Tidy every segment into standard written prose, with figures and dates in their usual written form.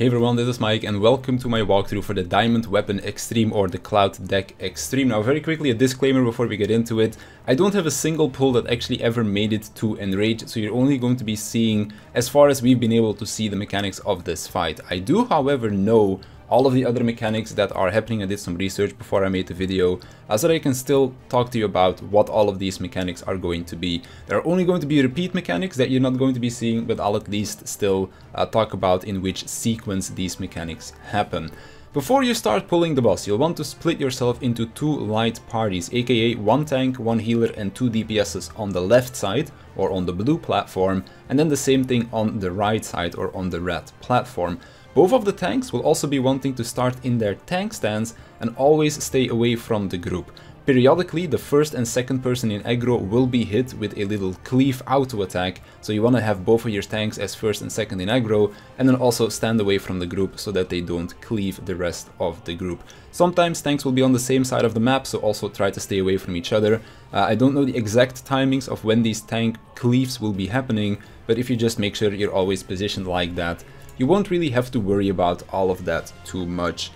Hey everyone, this is Mike and welcome to my walkthrough for the Diamond Weapon Extreme or the Cloud Deck Extreme. Now very quickly a disclaimer before we get into it. I don't have a single pull that actually ever made it to Enrage, so you're only going to be seeing as far as we've been able to see the mechanics of this fight. I do however know all of the other mechanics that are happening. I did some research before I made the video so that I can still talk to you about what all of these mechanics are going to be. There are only going to be repeat mechanics that you're not going to be seeing, but I'll at least still talk about in which sequence these mechanics happen. Before you start pulling the boss, you'll want to split yourself into two light parties, aka one tank, one healer and two DPSs on the left side or on the blue platform, and then the same thing on the right side or on the red platform. Both of the tanks will also be wanting to start in their tank stance and always stay away from the group. Periodically, the first and second person in aggro will be hit with a little Cleave auto attack, so you want to have both of your tanks as first and second in aggro, and then also stand away from the group so that they don't cleave the rest of the group. Sometimes tanks will be on the same side of the map, so also try to stay away from each other. I don't know the exact timings of when these tank cleaves will be happening, but if you just make sure you're always positioned like that, you won't really have to worry about all of that too much,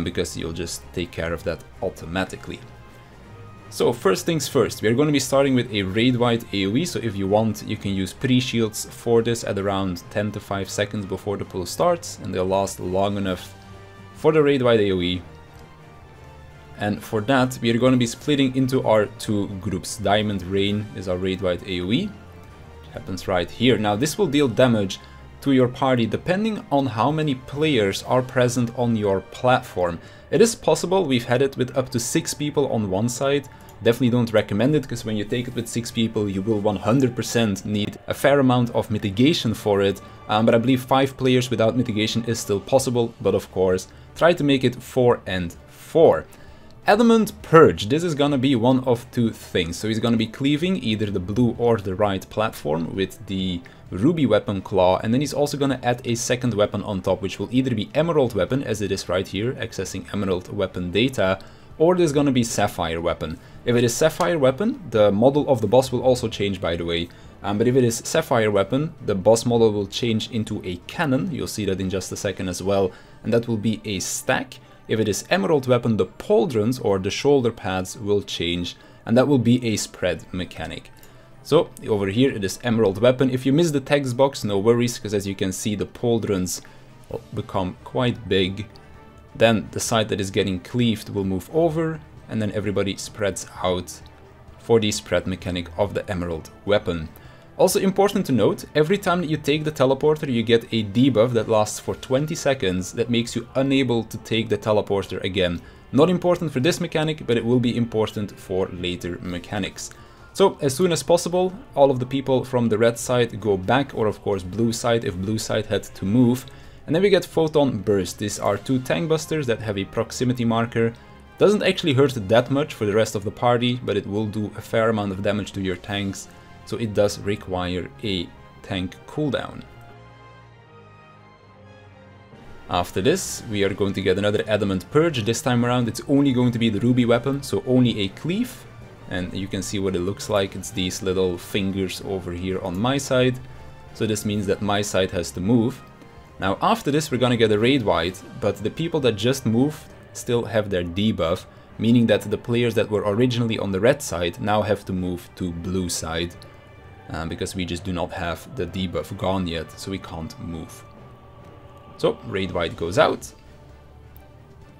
because you'll just take care of that automatically. So first things first, we're going to be starting with a raid-wide AoE, so if you want you can use pre-shields for this at around 10 to 5 seconds before the pull starts, and they'll last long enough for the raid-wide AoE. And for that we are going to be splitting into our two groups. Diamond Rain is our raid-wide AoE, it happens right here. Now this will deal damage to your party depending on how many players are present on your platform. It is possible, we've had it with up to 6 people on one side. Definitely don't recommend it, because when you take it with 6 people you will 100% need a fair amount of mitigation for it, but I believe 5 players without mitigation is still possible, but of course try to make it 4 and 4. Adamant Purge, this is gonna be one of two things. So he's gonna be cleaving either the blue or the right platform with the ruby weapon claw, and then he's also gonna add a second weapon on top, which will either be Emerald Weapon, as it is right here, accessing Emerald Weapon data, or there's gonna be Sapphire Weapon. If it is Sapphire Weapon, the model of the boss will also change, by the way, but if it is Sapphire Weapon, the boss model will change into a cannon. You'll see that in just a second as well, and that will be a stack. If it is Emerald Weapon, the pauldrons or the shoulder pads will change, and that will be a spread mechanic. So over here it is Emerald Weapon. If you miss the text box, no worries, because as you can see the pauldrons will become quite big. Then the side that is getting cleaved will move over, and then everybody spreads out for the spread mechanic of the Emerald Weapon. Also important to note, every time that you take the teleporter you get a debuff that lasts for 20 seconds that makes you unable to take the teleporter again. Not important for this mechanic, but it will be important for later mechanics. So as soon as possible, all of the people from the red side go back, or of course blue side if blue side had to move. And then we get Photon Burst. These are two tank busters that have a proximity marker. Doesn't actually hurt that much for the rest of the party, but it will do a fair amount of damage to your tanks. So it does require a tank cooldown. After this, we are going to get another Adamant Purge. This time around it's only going to be the ruby weapon, so only a cleave. And you can see what it looks like. It's these little fingers over here on my side. So this means that my side has to move. Now after this we're gonna get a raid wide, but the people that just moved still have their debuff, meaning that the players that were originally on the red side now have to move to blue side. Because we just do not have the debuff gone yet, so we can't move. So raid wide goes out,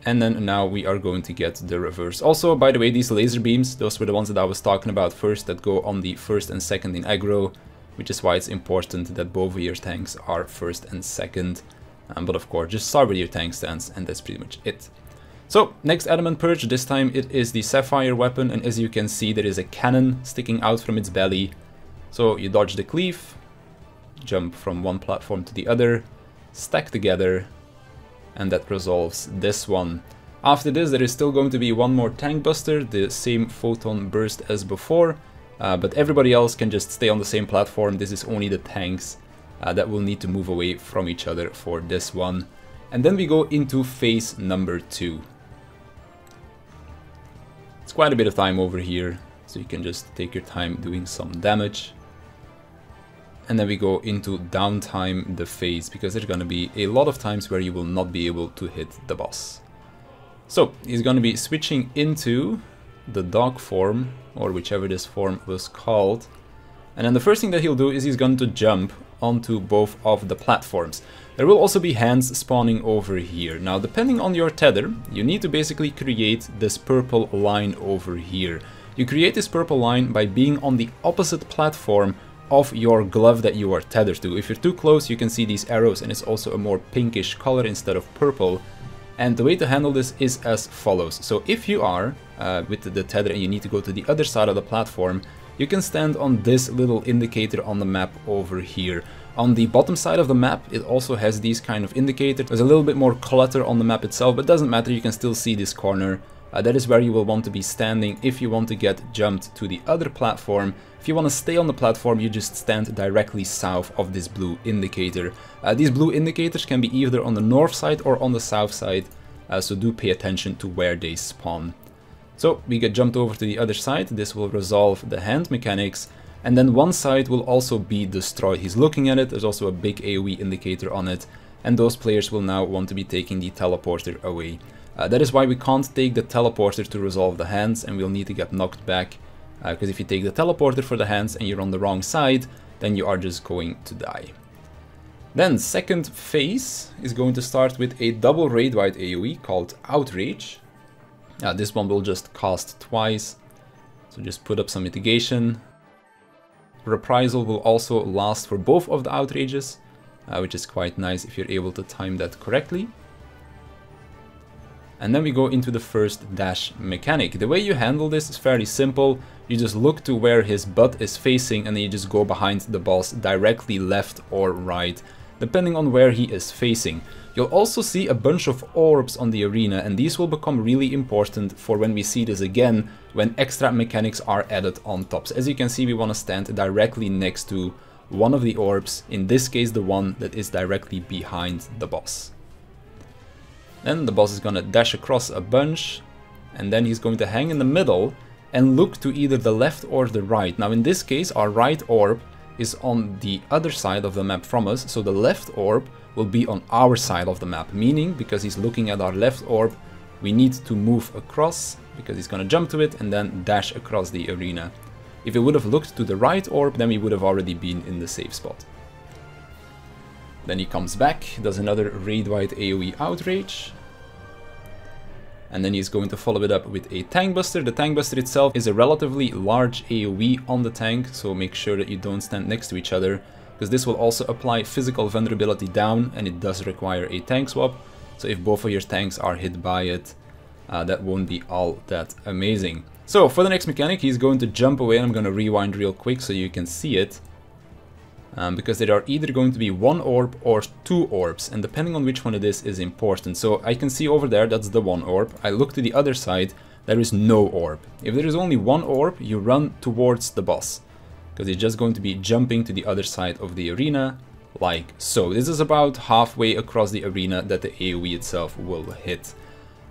and then now we are going to get the reverse. Also, by the way, these laser beams, those were the ones that I was talking about first, that go on the first and second in aggro, which is why it's important that both of your tanks are first and second. But of course, just start with your tank stance, and that's pretty much it. So next Adamant Purge, this time it is the Sapphire Weapon, and as you can see there is a cannon sticking out from its belly. So you dodge the cleave, jump from one platform to the other, stack together, and that resolves this one. After this there is still going to be one more tank buster, the same Photon Burst as before, but everybody else can just stay on the same platform. This is only the tanks that will need to move away from each other for this one. And then we go into phase number 2. It's quite a bit of time over here, so you can just take your time doing some damage. And then we go into downtime the phase, because there's gonna be a lot of times where you will not be able to hit the boss. So he's gonna be switching into the dog form, or whichever this form was called. And then the first thing that he'll do is he's going to jump onto both of the platforms. There will also be hands spawning over here. Now, depending on your tether, you need to basically create this purple line over here. You create this purple line by being on the opposite platform of your glove that you are tethered to. If you're too close, you can see these arrows, and it's also a more pinkish color instead of purple. And the way to handle this is as follows. So if you are with the tether and you need to go to the other side of the platform, you can stand on this little indicator on the map over here. On the bottom side of the map, it also has these kind of indicators. There's a little bit more clutter on the map itself, but it doesn't matter, you can still see this corner. That is where you will want to be standing if you want to get jumped to the other platform. If you want to stay on the platform, you just stand directly south of this blue indicator. These blue indicators can be either on the north side or on the south side, so do pay attention to where they spawn. So we get jumped over to the other side. This will resolve the hand mechanics, and then one side will also be destroyed. He's looking at it, there's also a big AoE indicator on it, and those players will now want to be taking the teleporter away. That is why we can't take the teleporter to resolve the hands, and we'll need to get knocked back, because if you take the teleporter for the hands and you're on the wrong side, then you are just going to die. Then second phase is going to start with a double raid-wide AoE called Outrage. This one will just cast twice, so just put up some mitigation. Reprisal will also last for both of the outrages, which is quite nice if you're able to time that correctly. And then we go into the first dash mechanic. The way you handle this is fairly simple. You just look to where his butt is facing, and then you just go behind the boss directly left or right, depending on where he is facing. You'll also see a bunch of orbs on the arena, and these will become really important for when we see this again, when extra mechanics are added on top. So as you can see, we want to stand directly next to one of the orbs, in this case the one that is directly behind the boss. Then the boss is going to dash across a bunch, and then he's going to hang in the middle and look to either the left or the right. Now in this case, our right orb is on the other side of the map from us, so the left orb will be on our side of the map, meaning because he's looking at our left orb, we need to move across, because he's going to jump to it and then dash across the arena. If it would have looked to the right orb, then we would have already been in the safe spot. Then he comes back, does another raid-wide AoE Outrage, and then he's going to follow it up with a Tank Buster. The Tank Buster itself is a relatively large AoE on the tank, so make sure that you don't stand next to each other, because this will also apply physical vulnerability down, and it does require a tank swap. So if both of your tanks are hit by it, that won't be all that amazing. So for the next mechanic, he's going to jump away, and I'm going to rewind real quick so you can see it. Because there are either going to be one orb or two orbs, and depending on which one it is important. So I can see over there, that's the one orb. I look to the other side, there is no orb. If there is only one orb, you run towards the boss, because he's just going to be jumping to the other side of the arena, like so. This is about halfway across the arena that the AoE itself will hit.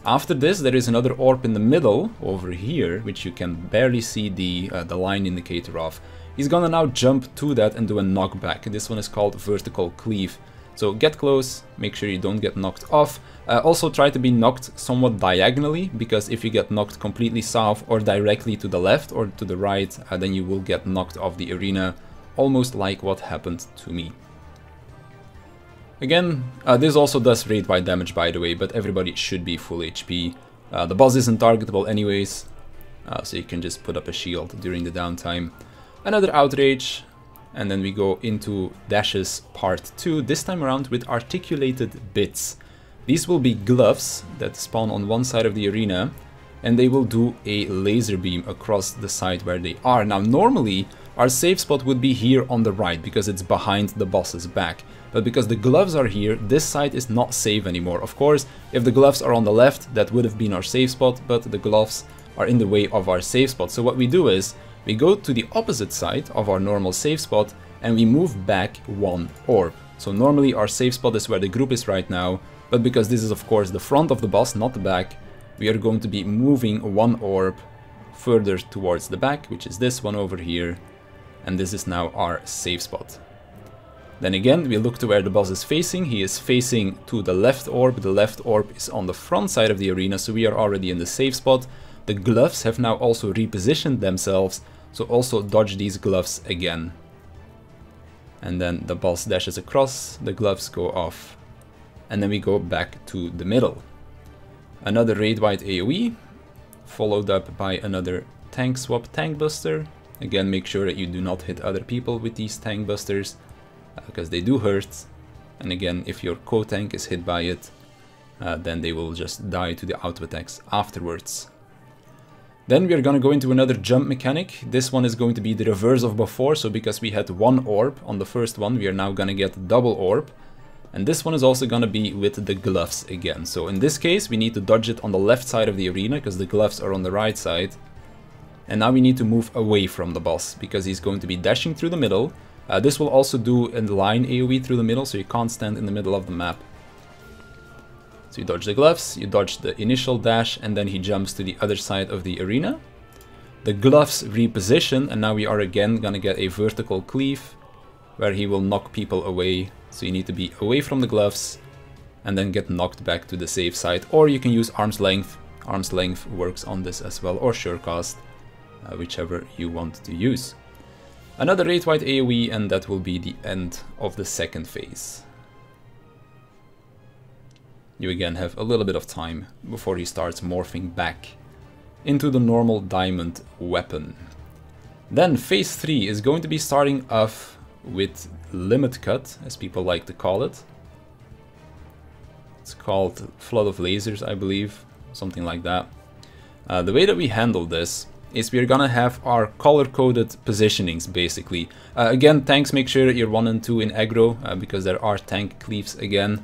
After this, there is another orb in the middle, over here, which you can barely see the line indicator of. He's gonna now jump to that and do a knockback. This one is called Vertical Cleave. So get close, make sure you don't get knocked off. Also try to be knocked somewhat diagonally, because if you get knocked completely south or directly to the left or to the right, then you will get knocked off the arena, almost like what happened to me. Again, this also does raid-wide damage, by the way, but everybody should be full HP. The boss isn't targetable anyways, so you can just put up a shield during the downtime. Another Outrage, and then we go into dashes part 2, this time around with articulated bits. These will be gloves that spawn on one side of the arena, and they will do a laser beam across the side where they are. Now normally our safe spot would be here on the right, because it's behind the boss's back. But because the gloves are here, this side is not safe anymore. Of course, if the gloves are on the left, that would have been our safe spot, but the gloves are in the way of our safe spot. So what we do is, we go to the opposite side of our normal safe spot, and we move back one orb. So normally our safe spot is where the group is right now, but because this is of course the front of the boss, not the back, we are going to be moving one orb further towards the back, which is this one over here, and this is now our safe spot. Then again, we look to where the boss is facing. He is facing to the left orb. The left orb is on the front side of the arena, so we are already in the safe spot. The gloves have now also repositioned themselves, so also dodge these gloves again. And then the boss dashes across, the gloves go off, and then we go back to the middle. Another raid-wide AoE, followed up by another tank swap tank buster. Again, make sure that you do not hit other people with these tank busters, because they do hurt. And again, if your co-tank is hit by it, then they will just die to the auto attacks afterwards. Then we are going to go into another jump mechanic. This one is going to be the reverse of before, so because we had one orb on the first one, we are now going to get double orb. And this one is also going to be with the gloves again. So in this case, we need to dodge it on the left side of the arena, because the gloves are on the right side. And now we need to move away from the boss, because he's going to be dashing through the middle. This will also do a line AoE through the middle, so you can't stand in the middle of the map. So you dodge the gloves, you dodge the initial dash, and then he jumps to the other side of the arena. The gloves reposition, and now we are again gonna get a vertical cleave, where he will knock people away. So you need to be away from the gloves, and then get knocked back to the safe side. Or you can use arm's length. Arm's length works on this as well, or surecast, whichever you want to use. Another raid-wide AoE, and that will be the end of the second phase. You again have a little bit of time before he starts morphing back into the normal diamond weapon. Then phase 3 is going to be starting off with Limit Cut, as people like to call it. It's called Flood of Lasers, I believe, something like that. The way that we handle this is we're gonna have our color-coded positionings, basically. Again, tanks, make sure that you're 1 and 2 in aggro, because there are tank cleaves again.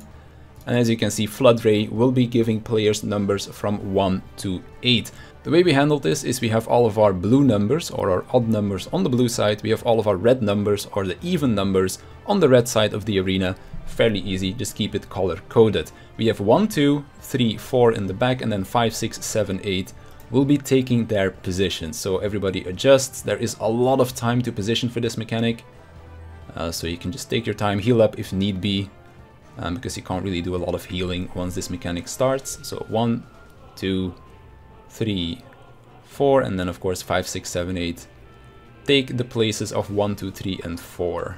And as you can see, Flood Ray will be giving players numbers from 1 to 8. The way we handle this is we have all of our blue numbers, or our odd numbers, on the blue side. We have all of our red numbers, or the even numbers, on the red side of the arena. Fairly easy, just keep it color-coded. We have 1, 2, 3, 4 in the back, and then 5, 6, 7, 8 will be taking their positions. So everybody adjusts. There is a lot of time to position for this mechanic. So you can just take your time, heal up if need be, because you can't really do a lot of healing once this mechanic starts. So 1, 2, 3, 4, and then of course 5, 6, 7, 8. Take the places of 1, 2, 3, and 4.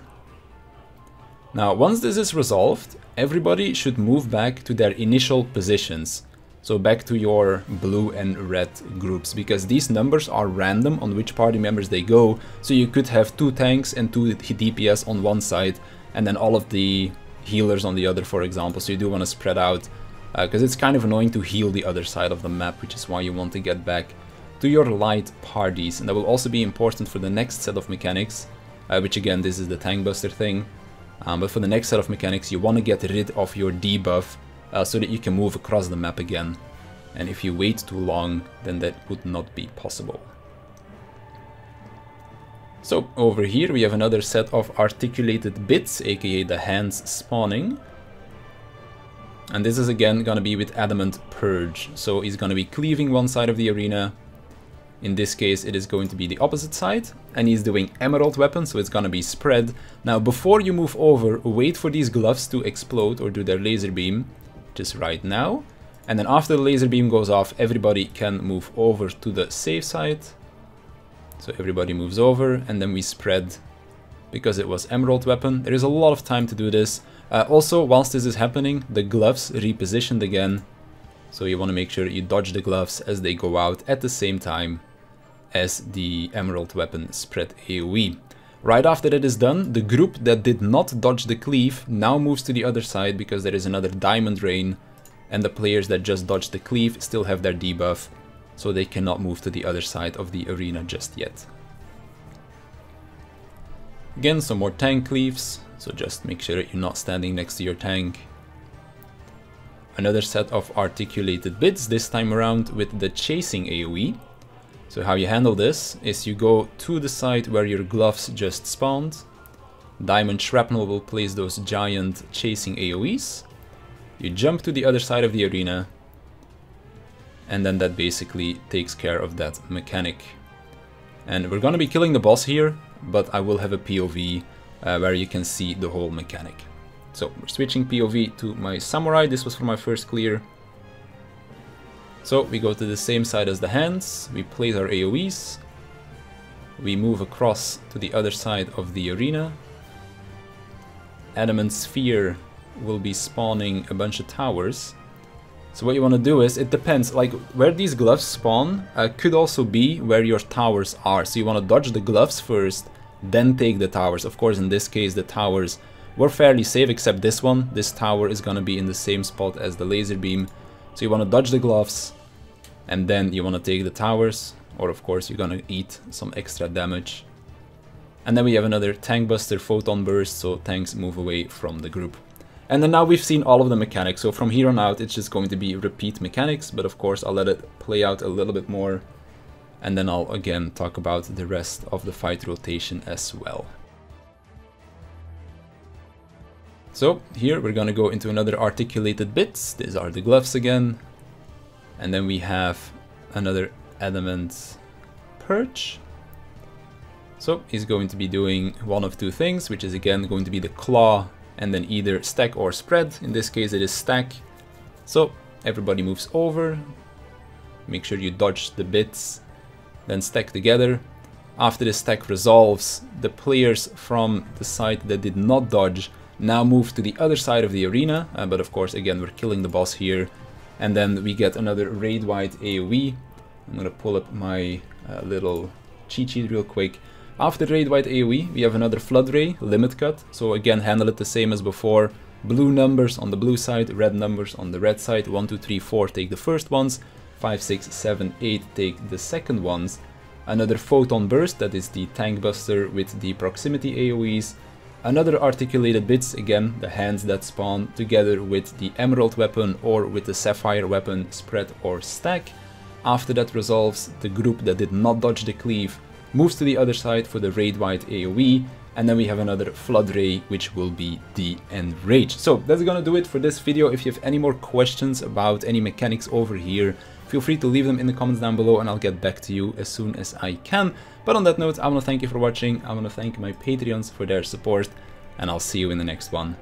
Now, once this is resolved, everybody should move back to their initial positions. So back to your blue and red groups, because these numbers are random on which party members they go. So you could have 2 tanks and 2 DPS on one side, and then all of the healers on the other, for example. So you do want to spread out, because it's kind of annoying to heal the other side of the map, which is why you want to get back to your light parties. And that will also be important for the next set of mechanics, which again, this is the tank buster thing. But for the next set of mechanics, you want to get rid of your debuff, so that you can move across the map again. And if you wait too long, then that would not be possible. So over here we have another set of articulated bits, aka the hands spawning. And this is again gonna be with Adamant Purge. So he's gonna be cleaving one side of the arena. In this case it is going to be the opposite side, and he's doing Emerald Weapon, so it's gonna be spread. Now before you move over, wait for these gloves to explode or do their laser beam, just right now. And then after the laser beam goes off, everybody can move over to the safe side. So everybody moves over, and then we spread because it was Emerald Weapon. There is a lot of time to do this. Also, whilst this is happening, the gloves repositioned again. So you want to make sure you dodge the gloves as they go out at the same time as the Emerald Weapon spread AoE. Right after that is done, the group that did not dodge the cleave now moves to the other side, because there is another diamond rain, and the players that just dodged the cleave still have their debuff, so they cannot move to the other side of the arena just yet. Again, some more tank cleaves, so just make sure that you're not standing next to your tank. Another set of articulated bits, this time around with the chasing AoE. So how you handle this is you go to the side where your gloves just spawned. Diamond Shrapnel will place those giant chasing AoEs. You jump to the other side of the arena, and then that basically takes care of that mechanic. And we're gonna be killing the boss here, but I will have a POV where you can see the whole mechanic. So we're switching POV to my samurai. This was for my first clear. So we go to the same side as the hands, we place our AoEs, we move across to the other side of the arena. Adamant Sphere will be spawning a bunch of towers. So what you want to do is, it depends, like where these gloves spawn could also be where your towers are. So you want to dodge the gloves first, then take the towers. Of course, in this case the towers were fairly safe, except this one. This tower is going to be in the same spot as the laser beam. So you want to dodge the gloves, and then you want to take the towers, or of course you're going to eat some extra damage. And then we have another tank buster, Photon Burst, so tanks move away from the group. And then now we've seen all of the mechanics, so from here on out it's just going to be repeat mechanics, but of course I'll let it play out a little bit more, and then I'll again talk about the rest of the fight rotation as well. So here we're gonna go into another articulated bits. These are the gloves again. And then we have another Adamant Purge. So he's going to be doing one of two things, which is again going to be the claw and then either stack or spread. In this case it is stack. So everybody moves over. Make sure you dodge the bits, then stack together. After the stack resolves, the players from the side that did not dodge now move to the other side of the arena, but of course again we're killing the boss here. And then we get another raid-wide AoE. I'm gonna pull up my little cheat sheet real quick. After raid-wide AoE we have another Flood Ray, limit cut, so again handle it the same as before. Blue numbers on the blue side, red numbers on the red side. 1, 2, 3, 4 take the first ones, 5, 6, 7, 8 take the second ones. Another Photon Burst, that is the tank buster with the proximity AoEs. Another articulated bits, again the hands that spawn together with the Emerald Weapon or with the Sapphire Weapon, spread or stack. After that resolves, the group that did not dodge the Cleave moves to the other side for the raid-wide AoE, and then we have another Flood Ray, which will be the Enrage. So that's gonna do it for this video. If you have any more questions about any mechanics over here, feel free to leave them in the comments down below and I'll get back to you as soon as I can. But on that note, I want to thank you for watching, I want to thank my Patreons for their support, and I'll see you in the next one.